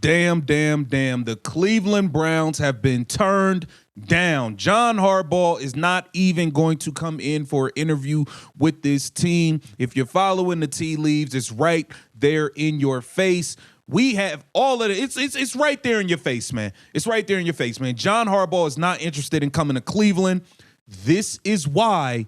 Damn. The Cleveland Browns have been turned down. John Harbaugh is not even going to come in for an interview with this team. If you're following the tea leaves, it's right there in your face. We have all of it. It's right there in your face, man. It's right there in your face, man. John Harbaugh is not interested in coming to Cleveland. This is why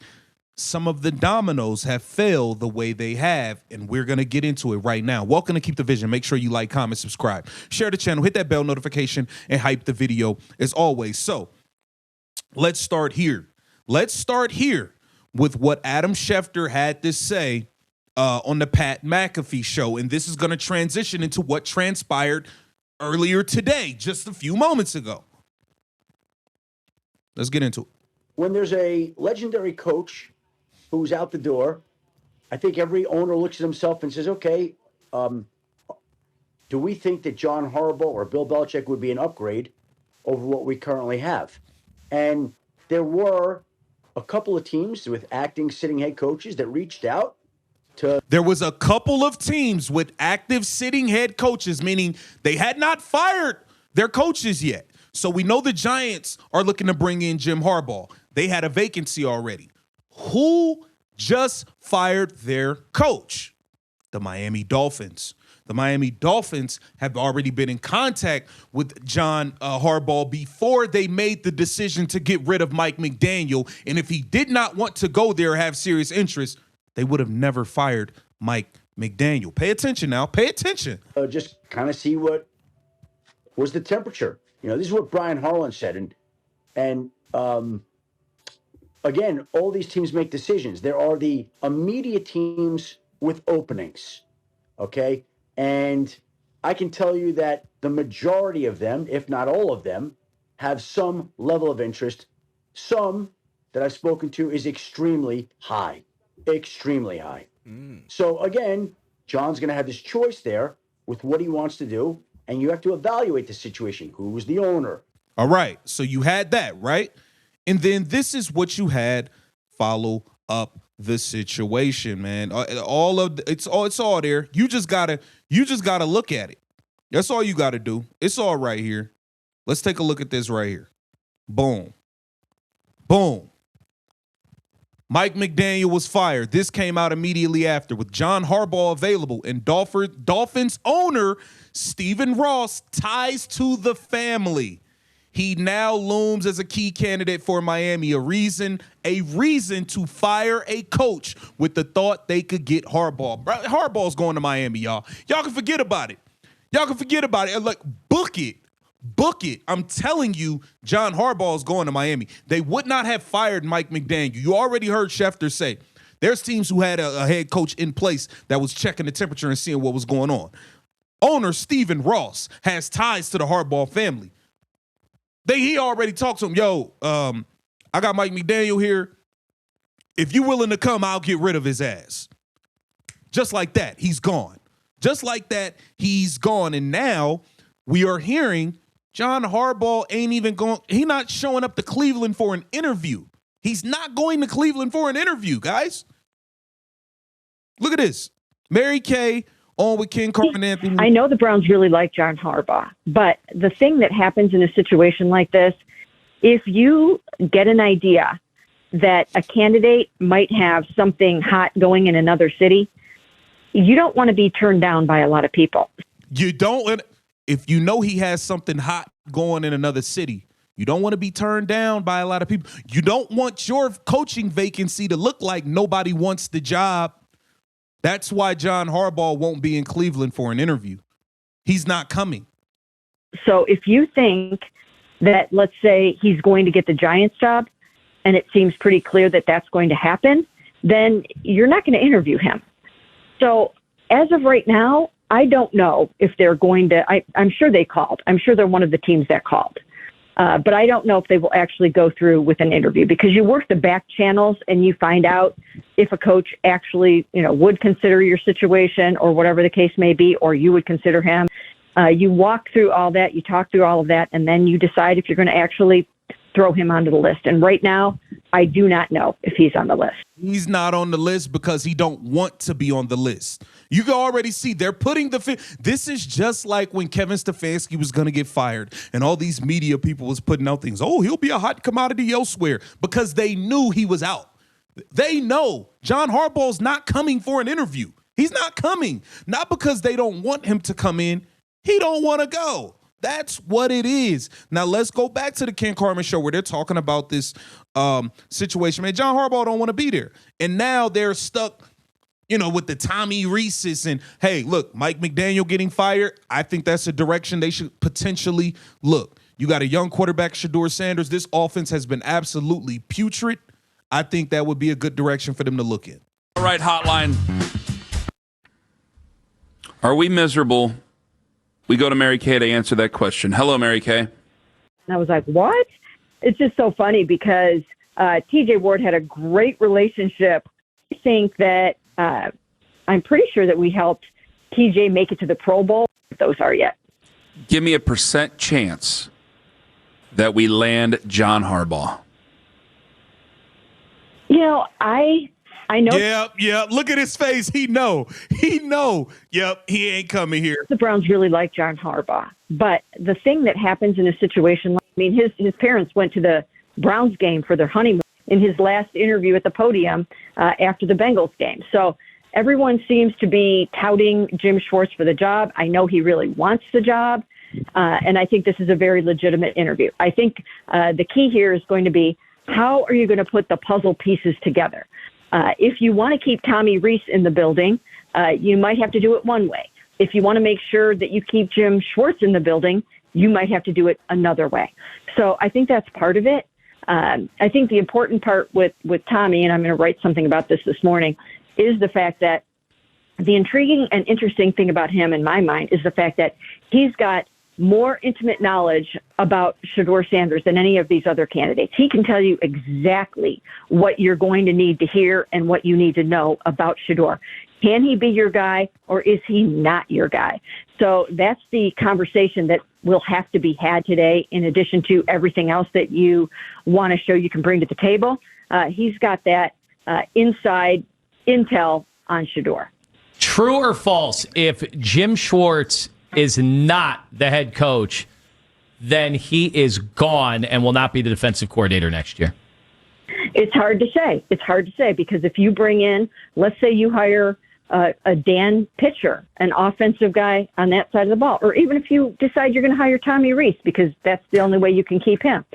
some of the dominoes have failed the way they have, and we're going to get into it right now. Welcome to Keep the Vision. Make sure you like, comment, subscribe, share the channel, hit that bell notification, and hype the video as always. So let's start here. Let's start here with what Adam Schefter had to say on the Pat McAfee show, and this is going to transition into what transpired earlier today, just a few moments ago. Let's get into it. When there's a legendary coach who's out the door, I think every owner looks at himself and says, okay, do we think that John Harbaugh or Bill Belichick would be an upgrade over what we currently have? And there were a couple of teams with acting sitting head coaches that reached out to. There was a couple of teams with active sitting head coaches, meaning they had not fired their coaches yet. So we know the Giants are looking to bring in Jim Harbaugh. They had a vacancy already. Who just fired their coach? The Miami Dolphins. The Miami Dolphins have already been in contact with John Harbaugh before they made the decision to get rid of Mike McDaniel. And if he did not want to go there or have serious interest, they would have never fired Mike McDaniel. Pay attention now. Pay attention. Just kind of see what was the temperature. You know, this is what Brian Harlan said. And again, all these teams make decisions. There are the immediate teams with openings, okay? And I can tell you that the majority of them, if not all of them, have some level of interest. Some that I've spoken to is extremely high, extremely high. So again, John's going to have his choice there with what he wants to do, and you have to evaluate the situation. Who was the owner? All right, so you had that, right? And then this is what you had follow up the situation, man. It's all there. You just gotta look at it. That's all you gotta do. It's all right here. Let's take a look at this right here. Boom. Boom. Mike McDaniel was fired. This came out immediately after, with John Harbaugh available and Dolphins owner Stephen Ross ties to the family. He now looms as a key candidate for Miami, a reason to fire a coach with the thought they could get Harbaugh. Harbaugh's going to Miami, y'all. Y'all can forget about it. Y'all can forget about it. Like, book it. Book it. I'm telling you, John Harbaugh is going to Miami. They would not have fired Mike McDaniel. You already heard Schefter say there's teams who had a head coach in place that was checking the temperature and seeing what was going on. Owner Stephen Ross has ties to the Harbaugh family. He already talked to him. Yo, I got Mike McDaniel here. If you willing to come, I'll get rid of his ass. Just like that, he's gone. Just like that, he's gone. And now we are hearing John Harbaugh ain't even going. He's not showing up to Cleveland for an interview. He's not going to Cleveland for an interview, guys. Look at this. Mary Kay on with Ken Carmen Anthony. I know the Browns really like John Harbaugh, but the thing that happens in a situation like this, if you get an idea that a candidate might have something hot going in another city, you don't want to be turned down by a lot of people. You don't. If you know he has something hot going in another city, you don't want to be turned down by a lot of people. You don't want your coaching vacancy to look like nobody wants the job. That's why John Harbaugh won't be in Cleveland for an interview. He's not coming. So if you think that, let's say, he's going to get the Giants job, and it seems pretty clear that that's going to happen, then you're not going to interview him. So as of right now, I don't know if they're going to. I'm sure they called. I'm sure they're one of the teams that called. But I don't know if they will actually go through with an interview, because you work the back channels and you find out if a coach actually, would consider your situation or whatever the case may be, or you would consider him. You walk through all that, you talk through all of that, and then you decide if you're going to actually throw him onto the list. And right now, I do not know if he's on the list. He's not on the list because he don't want to be on the list. You can already see they're putting this is just like when Kevin Stefanski was going to get fired and all these media people was putting out things. Oh, he'll be a hot commodity elsewhere because they knew he was out. They know John Harbaugh's not coming for an interview. He's not coming. Not because they don't want him to come in. He don't want to go. That's what it is. Now let's go back to the Ken Carman show where they're talking about this situation. Man, John Harbaugh don't want to be there. And now they're stuck, with the Tommy Reeses and, hey, look, Mike McDaniel getting fired. I think that's a direction they should potentially look. You got a young quarterback, Shedeur Sanders. This offense has been absolutely putrid. I think that would be a good direction for them to look in. All right, hotline. Are we miserable? We go to Mary Kay to answer that question. Hello, Mary Kay. And I was like, what? It's just so funny because TJ Ward had a great relationship. I think that I'm pretty sure that we helped TJ make it to the Pro Bowl. If those are yet. Give me a % chance that we land John Harbaugh. I know. Yeah. Look at his face. He know. Yep, he ain't coming here. The Browns really like John Harbaugh. But the thing that happens in a situation his parents went to the Browns game for their honeymoon in his last interview at the podium after the Bengals game. So everyone seems to be touting Jim Schwartz for the job. I know he really wants the job. And I think this is a very legitimate interview. I think the key here is going to be, how are you going to put the puzzle pieces together? If you want to keep Tommy Rees in the building, you might have to do it one way. If you want to make sure that you keep Jim Schwartz in the building, you might have to do it another way. So I think that's part of it. I think the important part with Tommy, and I'm going to write something about this morning, is the fact that the intriguing and interesting thing about him, in my mind, is the fact that he's got more intimate knowledge about Shedeur Sanders than any of these other candidates. He can tell you exactly what you're going to need to hear and what you need to know about Shedeur. Can he be your guy or is he not your guy? So that's the conversation that will have to be had today, in addition to everything else that you want to show you can bring to the table. He's got that inside intel on Shedeur. True or false, if Jim Schwartz is not the head coach, then he is gone and will not be the defensive coordinator next year? It's hard to say. It's hard to say because if you bring in, let's say you hire a Dan Pitcher, an offensive guy on that side of the ball, or even if you decide you're going to hire Tommy Rees because that's the only way you can keep him.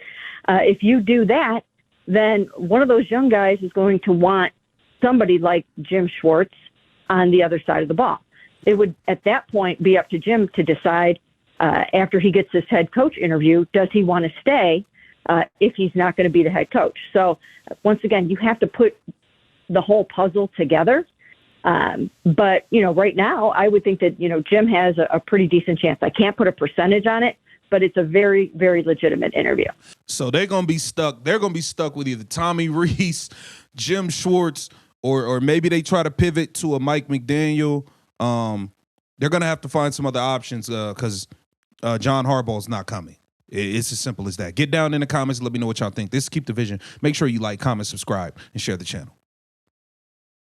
If you do that, then one of those young guys is going to want somebody like Jim Schwartz on the other side of the ball. It would, at that point, be up to Jim to decide after he gets this head coach interview, does he want to stay if he's not going to be the head coach? So, once again, you have to put the whole puzzle together. But, right now, I would think that, Jim has a pretty decent chance. I can't put a percentage on it, but it's a very, very legitimate interview. So they're going to be stuck. They're going to be stuck with either Tommy Rees, Jim Schwartz, or maybe they try to pivot to a Mike McDaniel. They're going to have to find some other options because John Harbaugh is not coming. It's as simple as that. Get down in the comments. Let me know what y'all think. This is Keep the Vision. Make sure you like, comment, subscribe, and share the channel.